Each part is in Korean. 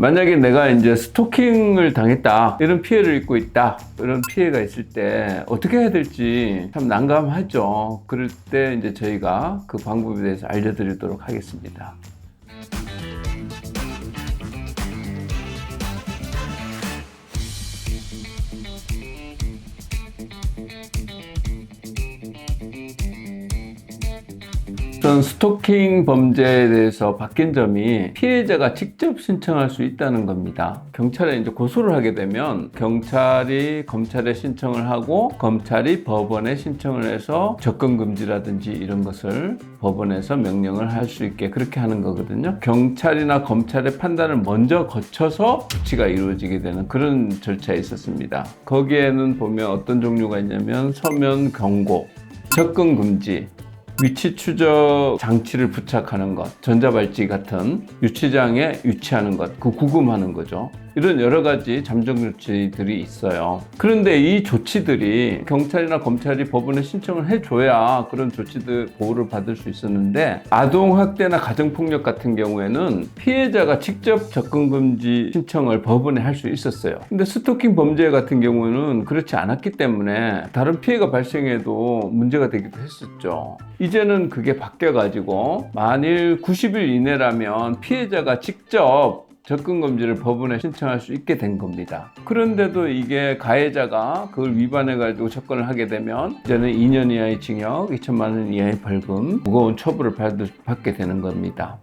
만약에 내가 이제 스토킹을 당했다, 이런 피해를 입고 있다, 이런 피해가 있을 때 어떻게 해야 될지 참 난감하죠. 그럴 때 이제 저희가 그 방법에 대해서 알려드리도록 하겠습니다. 우선 스토킹 범죄에 대해서 바뀐 점이 피해자가 직접 신청할 수 있다는 겁니다. 경찰에 이제 고소를 하게 되면 경찰이 검찰에 신청을 하고 검찰이 법원에 신청을 해서 접근 금지라든지 이런 것을 법원에서 명령을 할 수 있게 그렇게 하는 거거든요. 경찰이나 검찰의 판단을 먼저 거쳐서 조치가 이루어지게 되는 그런 절차에 있었습니다. 거기에는 보면 어떤 종류가 있냐면 서면 경고, 접근 금지, 위치 추적 장치를 부착하는 것, 전자발찌 같은 유치장에 유치하는 것, 그 구금하는 거죠. 이런 여러 가지 잠정 조치들이 있어요. 그런데 이 조치들이 경찰이나 검찰이 법원에 신청을 해줘야 그런 조치들 보호를 받을 수 있었는데, 아동학대나 가정폭력 같은 경우에는 피해자가 직접 접근금지 신청을 법원에 할 수 있었어요. 근데 스토킹 범죄 같은 경우는 그렇지 않았기 때문에 다른 피해가 발생해도 문제가 되기도 했었죠. 이제는 그게 바뀌어가지고 만일 90일 이내라면 피해자가 직접 접근금지를 법원에 신청할 수 있게 된 겁니다. 그런데도 이게 가해자가 그걸 위반해가지고 접근을 하게 되면 이제는 2년 이하의 징역, 2천만 원 이하의 벌금, 무거운 처벌을 받게 되는 겁니다.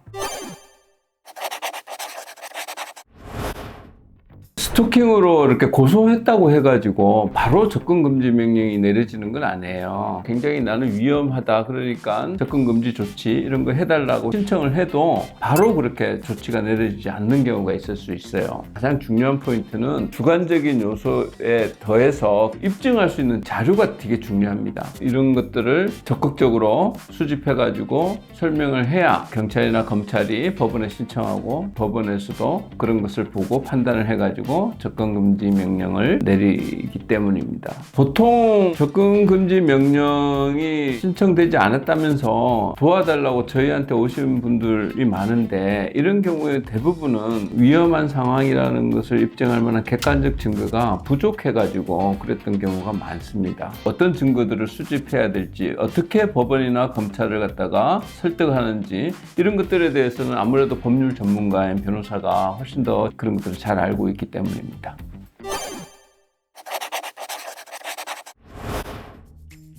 스토킹으로 이렇게 고소했다고 해가지고 바로 접근금지 명령이 내려지는 건 아니에요. 굉장히 나는 위험하다, 그러니까 접근금지 조치 이런 거 해달라고 신청을 해도 바로 그렇게 조치가 내려지지 않는 경우가 있을 수 있어요. 가장 중요한 포인트는 주관적인 요소에 더해서 입증할 수 있는 자료가 되게 중요합니다. 이런 것들을 적극적으로 수집해가지고 설명을 해야 경찰이나 검찰이 법원에 신청하고 법원에서도 그런 것을 보고 판단을 해가지고 접근금지 명령을 내리기 때문입니다. 보통 접근금지 명령이 신청되지 않았다면서 도와달라고 저희한테 오신 분들이 많은데, 이런 경우에 대부분은 위험한 상황이라는 것을 입증할 만한 객관적 증거가 부족해가지고 그랬던 경우가 많습니다. 어떤 증거들을 수집해야 될지, 어떻게 법원이나 검찰을 갖다가 설득하는지, 이런 것들에 대해서는 아무래도 법률 전문가인 변호사가 훨씬 더 그런 것들을 잘 알고 있기 때문입니다.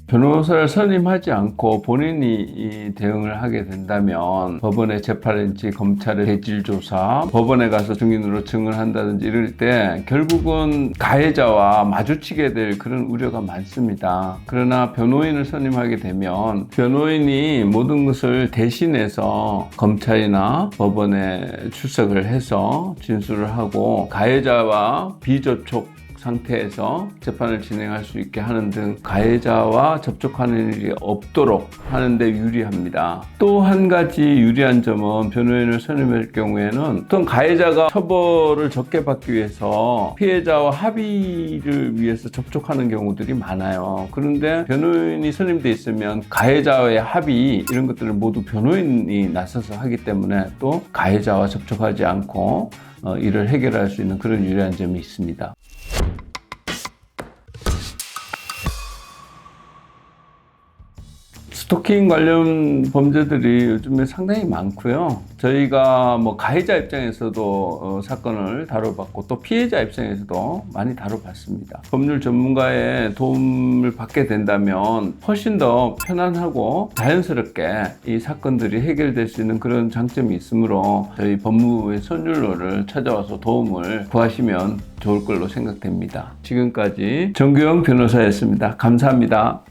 변호사를 선임하지 않고 본인이 이 대응을 하게 된다면 법원의 재판인지 검찰의 대질조사, 법원에 가서 증인으로 증언한다든지 이럴 때 결국은 가해자와 마주치게 될 그런 우려가 많습니다. 그러나 변호인을 선임하게 되면 변호인이 모든 것을 대신해서 검찰이나 법원에 출석을 해서 진술을 하고 가해자와 비접촉 상태에서 재판을 진행할 수 있게 하는 등 가해자와 접촉하는 일이 없도록 하는 데 유리합니다. 또 한 가지 유리한 점은 변호인을 선임할 경우에는 보통 가해자가 처벌을 적게 받기 위해서 피해자와 합의를 위해서 접촉하는 경우들이 많아요. 그런데 변호인이 선임돼 있으면 가해자와의 합의 이런 것들을 모두 변호인이 나서서 하기 때문에 또 가해자와 접촉하지 않고 이를 해결할 수 있는 그런 유리한 점이 있습니다. 스토킹 관련 범죄들이 요즘에 상당히 많고요. 저희가 뭐 가해자 입장에서도 사건을 다뤄봤고 또 피해자 입장에서도 많이 다뤄봤습니다. 법률 전문가의 도움을 받게 된다면 훨씬 더 편안하고 자연스럽게 이 사건들이 해결될 수 있는 그런 장점이 있으므로 저희 법무부의 선율로를 찾아와서 도움을 구하시면 좋을 걸로 생각됩니다. 지금까지 정규영 변호사였습니다. 감사합니다.